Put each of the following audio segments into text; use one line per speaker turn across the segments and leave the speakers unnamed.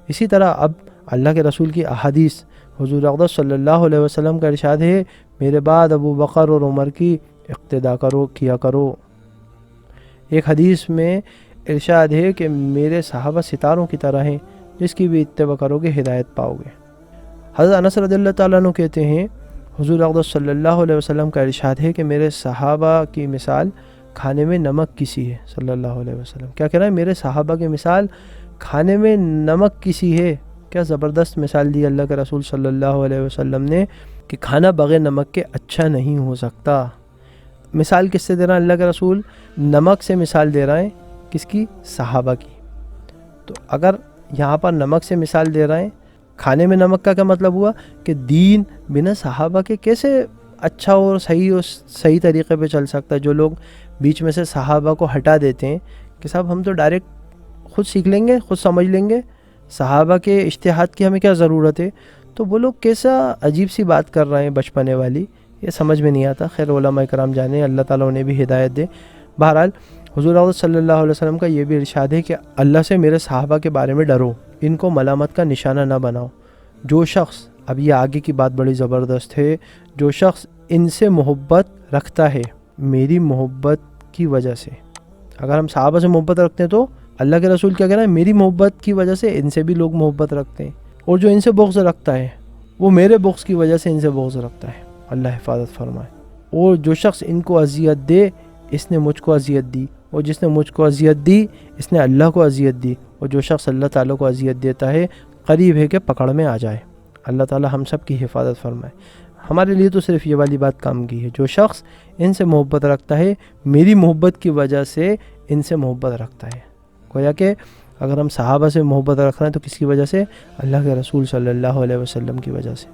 اسی طرح اب اللہ کے رسول کی احادیث، حضور اقدس صلی اللہ علیہ وسلم کا ارشاد ہے میرے بعد ابو بکر اور عمر کی اقتداء کیا کرو۔ ایک حدیث میں ارشاد ہے کہ میرے صحابہ ستاروں کی طرح ہیں، جس کی بھی اتباع کرو گے ہدایت پاؤ گے۔ حضرت انس رضی اللہ تعالیٰ عنہ کہتے ہیں حضور اقدس صلی اللہ علیہ وسلم کا ارشاد ہے کہ میرے صحابہ کی مثال کھانے میں نمک کی سی ہے۔ صلی اللہ علیہ وسلم کیا کہہ رہا ہے؟ میرے صحابہ کی مثال کھانے میں نمک کی سی ہے۔ کیا زبردست مثال دی اللہ کے رسول صلی اللہ علیہ وسلم نے کہ کھانا بغیر نمک کے اچھا نہیں ہو سکتا۔ مثال کس سے دے رہا ہے اللہ کے رسول؟ نمک سے مثال دے رہا ہے، کس کی؟ صحابہ کی۔ تو اگر یہاں پر نمک سے مثال دے رہے ہیں، کھانے میں نمک کا کیا مطلب ہوا کہ دین بنا صحابہ کے کیسے اچھا اور صحیح طریقے پہ چل سکتا ہے؟ جو لوگ بیچ میں سے صحابہ کو ہٹا دیتے ہیں کہ صاحب ہم تو ڈائریکٹ خود سیکھ لیں گے، خود سمجھ لیں گے، صحابہ کے اجتہاد کی ہمیں کیا ضرورت ہے، تو وہ لوگ کیسا عجیب سی بات کر رہے ہیں بچپنے والی، یہ سمجھ میں نہیں آتا۔ خیر علماء کرام جانے، اللہ تعالیٰ انہیں بھی ہدایت دے۔ بہرحال حضور اقدس صلی اللہ علیہ وسلم کا یہ بھی ارشاد ہے کہ اللہ سے میرے صحابہ کے بارے میں ڈرو، ان کو ملامت کا نشانہ نہ بناؤ۔ جو شخص، اب یہ آگے کی بات بڑی زبردست ہے، جو شخص ان سے محبت رکھتا ہے میری محبت کی وجہ سے، اگر ہم صحابہ سے محبت رکھتے ہیں تو اللہ کے رسول کیا کہہ رہا ہے؟ میری محبت کی وجہ سے ان سے بھی لوگ محبت رکھتے ہیں، اور جو ان سے بغض رکھتا ہے وہ میرے بغض کی وجہ سے ان سے بغض رکھتا ہے۔ اللہ حفاظت فرمائے۔ اور جو شخص ان کو اذیت دے اس نے مجھ کو اذیت دی، اور جس نے مجھ کو اذیت دی اس نے اللہ کو اذیت دی، اور جو شخص اللہ تعالیٰ کو اذیت دیتا ہے قریب ہے کہ پکڑ میں آ جائے۔ اللہ تعالیٰ ہم سب کی حفاظت فرمائے۔ ہمارے لیے تو صرف یہ والی بات کام کی ہے، جو شخص ان سے محبت رکھتا ہے میری محبت کی وجہ سے ان سے محبت رکھتا ہے۔ گویا کہ اگر ہم صحابہ سے محبت رکھ رہے ہیں تو کس کی وجہ سے؟ اللہ کے رسول صلی اللہ علیہ وسلم کی وجہ سے۔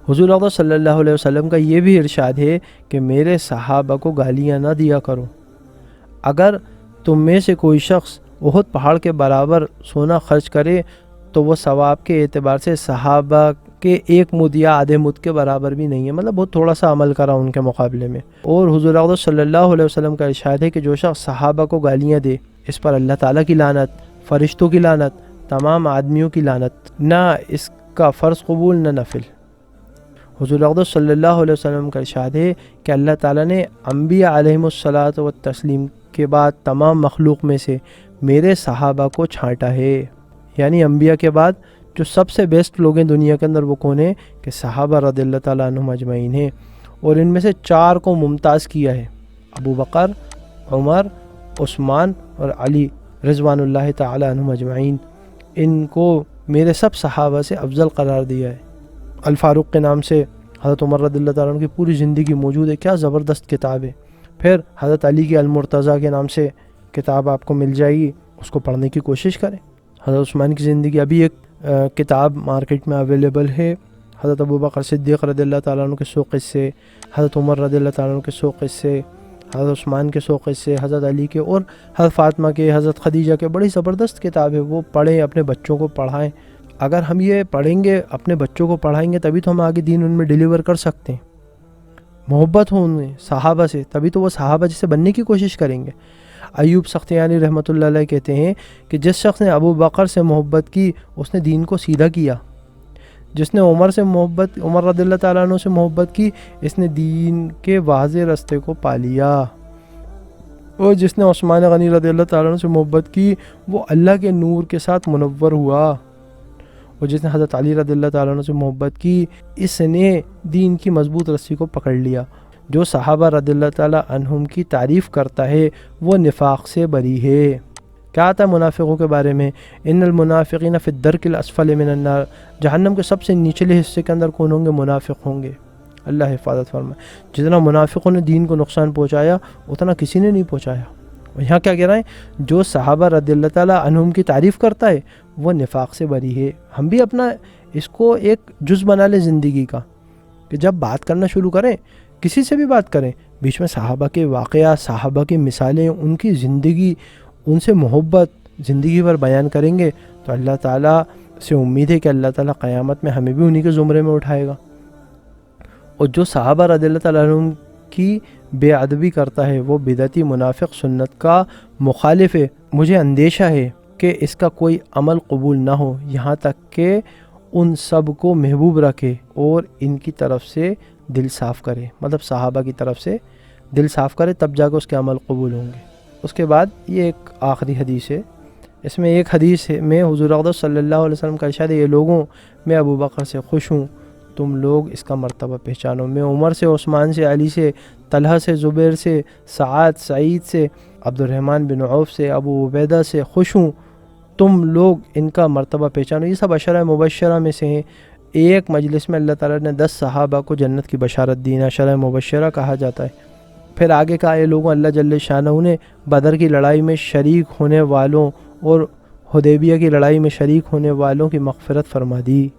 حضور اقدس صلی اللہ علیہ وسلم کا یہ بھی ارشاد ہے کہ میرے صحابہ کو گالیاں نہ دیا کرو۔ اگر تم میں سے کوئی شخص احد پہاڑ کے برابر سونا خرچ کرے تو وہ ثواب کے اعتبار سے صحابہ کے ایک مد یا آدھے مد کے برابر بھی نہیں ہے، مطلب بہت تھوڑا سا عمل کرا ان کے مقابلے میں۔ اور حضور اقدس صلی اللہ علیہ وسلم کا ارشاد ہے کہ جو شخص صحابہ کو گالیاں دے اس پر اللہ تعالیٰ کی لعنت، فرشتوں کی لعنت، تمام آدمیوں کی لعنت، نہ اس کا فرض قبول نہ نفل۔ حضور اقدس صلی اللہ علیہ وسلم کا ارشاد ہے کہ اللہ تعالیٰ نے انبیاء علیہم الصلاۃ والتسلیم کے بعد تمام مخلوق میں سے میرے صحابہ کو چھانٹا ہے، یعنی انبیاء کے بعد جو سب سے بیسٹ لوگ ہیں دنیا کے اندر وہ کون ہیں؟ کہ صحابہ رضی اللہ تعالیٰ عنہم اجمعین ہیں، اور ان میں سے 4 کو ممتاز کیا ہے، ابو بکر، عمر، عثمان اور علی رضوان اللہ تعالیٰ عنہم اجمعین، ان کو میرے سب صحابہ سے افضل قرار دیا ہے۔ الفاروق کے نام سے حضرت عمر رضی اللہ تعالیٰ عنہ کی پوری زندگی موجود ہے، کیا زبردست کتاب ہے۔ پھر حضرت علی کی المرتضیٰ کے نام سے کتاب آپ کو مل جائے گی، اس کو پڑھنے کی کوشش کریں۔ حضرت عثمان کی زندگی، ابھی ایک کتاب مارکیٹ میں اویلیبل ہے، حضرت ابوبکر صدیق رضی اللہ تعالیٰ عنہ کے 100 قصے، حضرت عمر رضی اللہ تعالیٰ عنہ کے 100 قصے، حضرت عثمان کے 100 قصے، حضرت علی کے اور حضرت فاطمہ کے، حضرت خدیجہ کے، بڑی زبردست کتاب ہے، وہ پڑھیں، اپنے بچوں کو پڑھائیں۔ اگر ہم یہ پڑھیں گے، اپنے بچوں کو پڑھائیں گے، تبھی تو ہم آگے دین ان میں ڈیلیور کر سکتے ہیں۔ محبت ہو انہیں صحابہ سے، تبھی تو وہ صحابہ جیسے بننے کی کوشش کریں گے۔ ایوب سختیانی رحمۃ اللہ علیہ کہتے ہیں کہ جس شخص نے ابو بکر سے محبت کی اس نے دین کو سیدھا کیا، جس نے عمر رضی اللہ تعالیٰ عنہ سے محبت کی اس نے دین کے واضح رستے کو پا لیا، اور جس نے عثمان غنی رضی اللہ تعالیٰ عنہ سے محبت کی وہ اللہ کے نور کے ساتھ منور ہوا، اور جس نے حضرت علی رضی اللہ تعالیٰ عنہ سے محبت کی اس نے دین کی مضبوط رسی کو پکڑ لیا۔ جو صحابہ رضی اللہ تعالیٰ عنہم کی تعریف کرتا ہے وہ نفاق سے بری ہے۔ کیا آتا ہے منافقوں کے بارے میں؟ ان المنافقین فی الدرک الاسفل من النار، جہنم کے سب سے نچلے حصے کے اندر کون ہوں گے؟ منافق ہوں گے۔ اللہ حفاظت فرمائے۔ جتنا منافقوں نے دین کو نقصان پہنچایا اتنا کسی نے نہیں پہنچایا۔ اور یہاں کیا کہہ رہے ہیں؟ جو صحابہ رضی اللہ تعالیٰ عنہم کی تعریف کرتا ہے وہ نفاق سے بری ہے۔ ہم بھی اپنا اس کو ایک جز بنا لیں زندگی کا، کہ جب بات کرنا شروع کریں، کسی سے بھی بات کریں، بیچ میں صحابہ کے واقعات، صحابہ کی مثالیں، ان کی زندگی، ان سے محبت زندگی بھر بیان کریں گے تو اللہ تعالیٰ سے امید ہے کہ اللہ تعالیٰ قیامت میں ہمیں بھی انہی کے زمرے میں اٹھائے گا۔ اور جو صحابہ رضی اللہ تعالیٰ عنہم کی بے ادبی کرتا ہے وہ بدعتی منافق سنت کا مخالف ہے۔ مجھے اندیشہ ہے کہ اس کا کوئی عمل قبول نہ ہو یہاں تک کہ ان سب کو محبوب رکھے اور ان کی طرف سے دل صاف کرے، مطلب صحابہ کی طرف سے دل صاف کرے، تب جا کے اس کے عمل قبول ہوں گے۔ اس کے بعد یہ ایک آخری حدیث ہے، اس میں ایک حدیث میں حضور اقدس صلی اللہ علیہ وسلم کا ارشاد ہے، یہ لوگوں میں ابو بکر سے خوش ہوں، تم لوگ اس کا مرتبہ پہچانو، میں عمر سے، عثمان سے، علی سے، طلحہ سے، زبیر سے، سعد، سعید سے، عبد الرحمن بن عوف سے، ابو عبیدہ سے خوش ہوں، تم لوگ ان کا مرتبہ پہچانو۔ یہ سب عشرہ مبشرہ میں سے ہیں۔ ایک مجلس میں اللہ تعالیٰ نے 10 صحابہ کو جنت کی بشارت دی، عشرہ مبشرہ کہا جاتا ہے۔ پھر آگے کہا، یہ لوگوں اللہ جل شانہ نے بدر کی لڑائی میں شریک ہونے والوں اور حدیبیہ کی لڑائی میں شریک ہونے والوں کی مغفرت فرما دی۔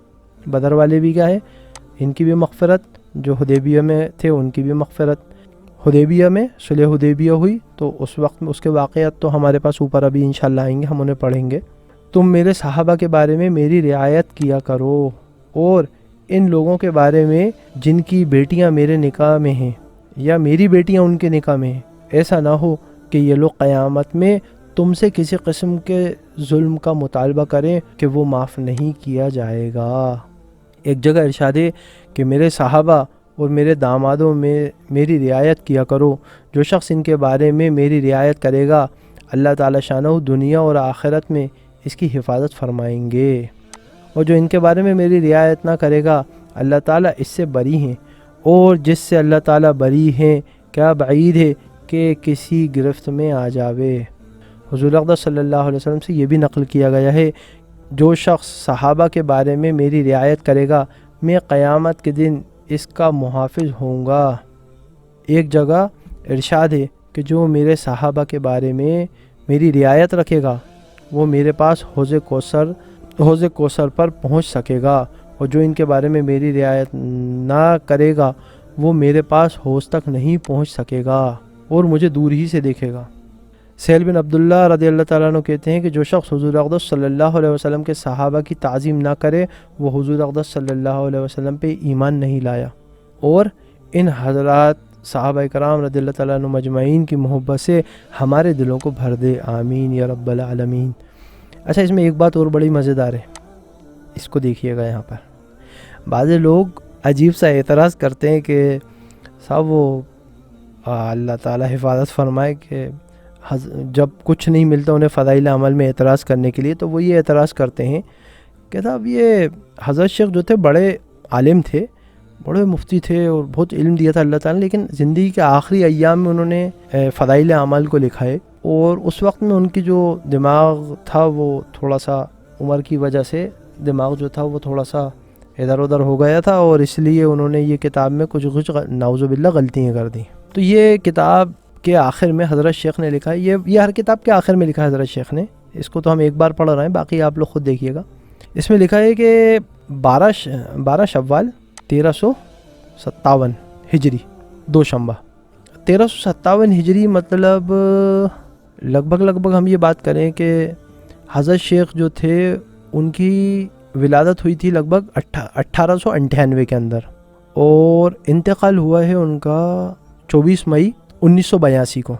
بدر والے بھی کیا ہے، ان کی بھی مغفرت، جو حدیبیہ میں تھے ان کی بھی مغفرت۔ حدیبیہ میں صلح حدیبیہ ہوئی تو اس وقت میں اس کے واقعات تو ہمارے پاس اوپر ابھی انشاءاللہ آئیں گے، ہم انہیں پڑھیں گے۔ تم میرے صحابہ کے بارے میں میری رعایت کیا کرو اور ان لوگوں کے بارے میں جن کی بیٹیاں میرے نکاح میں ہیں یا میری بیٹیاں ان کے نکاح میں ہیں، ایسا نہ ہو کہ یہ لوگ قیامت میں تم سے کسی قسم کے ظلم کا مطالبہ کریں کہ وہ معاف نہیں کیا جائے گا۔ ایک جگہ ارشاد ہے کہ میرے صحابہ اور میرے دامادوں میں میری رعایت کیا کرو، جو شخص ان کے بارے میں میری رعایت کرے گا اللہ تعالیٰ شانہ دنیا اور آخرت میں اس کی حفاظت فرمائیں گے، اور جو ان کے بارے میں میری رعایت نہ کرے گا اللہ تعالیٰ اس سے بری ہیں، اور جس سے اللہ تعالیٰ بری ہیں کیا بعید ہے کہ کسی گرفت میں آ جاوے۔ حضور اقدس صلی اللہ علیہ وسلم سے یہ بھی نقل کیا گیا ہے، جو شخص صحابہ کے بارے میں میری رعایت کرے گا میں قیامت کے دن اس کا محافظ ہوں گا۔ ایک جگہ ارشاد ہے کہ جو میرے صحابہ کے بارے میں میری رعایت رکھے گا وہ میرے پاس حوض کوثر پر پہنچ سکے گا، اور جو ان کے بارے میں میری رعایت نہ کرے گا وہ میرے پاس حوض تک نہیں پہنچ سکے گا اور مجھے دور ہی سے دیکھے گا۔ سہیل بن عبداللہ رضی اللہ تعالیٰ عنہ کہتے ہیں کہ جو شخص حضور اقدس صلی اللہ علیہ وسلم کے صحابہ کی تعظیم نہ کرے وہ حضور اقدس صلی اللہ علیہ وسلم پہ ایمان نہیں لایا، اور ان حضرات صحابہ کرام رضی اللہ تعالیٰ عنہ مجمعین کی محبت سے ہمارے دلوں کو بھر دے، آمین یا رب العالمین۔ اچھا، اس میں ایک بات اور بڑی مزیدار ہے، اس کو دیکھیے گا۔ یہاں پر بعض لوگ عجیب سا اعتراض کرتے ہیں کہ صاحب وہ اللہ تعالیٰ حفاظت فرمائے کہ جب کچھ نہیں ملتا انہیں فضائل عمل میں اعتراض کرنے کے لیے، تو وہ یہ اعتراض کرتے ہیں کہ صاحب یہ حضرت شیخ جو تھے بڑے عالم تھے، بڑے مفتی تھے اور بہت علم دیا تھا اللہ تعالیٰ نے، لیکن زندگی کے آخری ایام میں انہوں نے فضائل عمل کو لکھا ہے، اور اس وقت میں ان کی جو دماغ تھا وہ تھوڑا سا عمر کی وجہ سے دماغ جو تھا وہ تھوڑا سا ادھر ادھر ہو گیا تھا، اور اس لیے انہوں نے یہ کتاب میں کچھ نعوذ باللہ غلطیاں کر دیں۔ تو یہ کتاب کے آخر میں حضرت شیخ نے لکھا ہے، یہ ہر کتاب کے آخر میں لکھا ہے حضرت شیخ نے، اس کو تو ہم ایک بار پڑھ رہے ہیں، باقی آپ لوگ خود دیکھیے گا۔ اس میں لکھا ہے کہ 12 شوال 1357 ہجری، دوشنبہ 1357 ہجری، مطلب لگ بھگ ہم یہ بات کریں کہ حضرت شیخ جو تھے ان کی ولادت ہوئی تھی لگ بھگ 1898 کے اندر، اور انتقال ہوا ہے ان کا 24 مئی 1982 کو،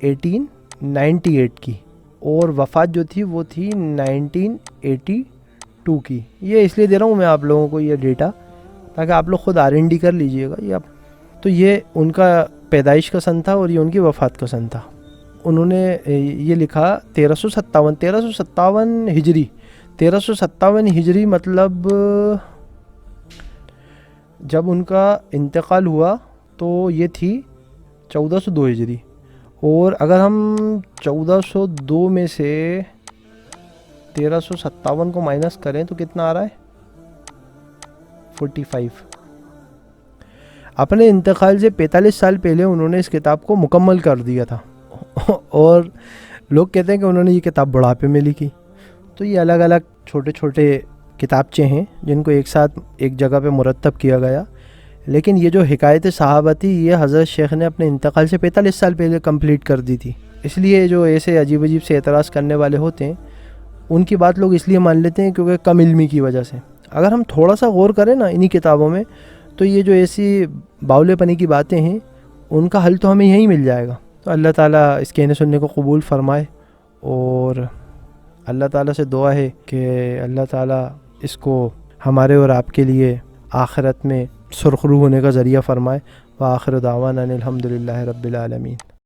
1898 کی، اور وفات جو تھی وہ تھی 1982 کی۔ یہ اس لیے دے رہا ہوں میں آپ لوگوں کو یہ ڈیٹا تاکہ آپ لوگ خود R&D کر لیجئے گا۔ تو یہ ان کا پیدائش کا سن تھا اور یہ ان کی وفات کا سن تھا۔ انہوں نے یہ لکھا 1357 ہجری، 1357 ہجری مطلب جب ان کا انتقال ہوا تو یہ تھی 1402 ہجری، اور اگر ہم 1402 میں سے 1357 کو مائنس کریں تو کتنا آ رہا ہے؟ 45۔ اپنے انتقال سے 45 سال پہلے انہوں نے اس کتاب کو مکمل کر دیا تھا، اور لوگ کہتے ہیں کہ انہوں نے یہ کتاب بڑھاپے میں لکھی۔ تو یہ الگ الگ چھوٹے چھوٹے کتابچے ہیں جن کو ایک ساتھ ایک جگہ پہ مرتب کیا گیا، لیکن یہ جو حکایت صحابہ تھی یہ حضرت شیخ نے اپنے انتقال سے 45 سال پہلے کمپلیٹ کر دی تھی۔ اس لیے جو ایسے عجیب سے اعتراض کرنے والے ہوتے ہیں ان کی بات لوگ اس لیے مان لیتے ہیں کیونکہ کم علمی کی وجہ سے۔ اگر ہم تھوڑا سا غور کریں نا انہی کتابوں میں تو یہ جو ایسی باولے پنی کی باتیں ہیں ان کا حل تو ہمیں یہیں مل جائے گا۔ تو اللہ تعالیٰ اس کہنے سننے کو قبول فرمائے اور اللہ تعالیٰ سے دعا ہے کہ اللہ تعالیٰ اس کو ہمارے اور آپ کے لیے آخرت میں سرخرو ہونے کا ذریعہ فرمائے۔ وآخر دعوانا ان الحمد للہ رب العالمین۔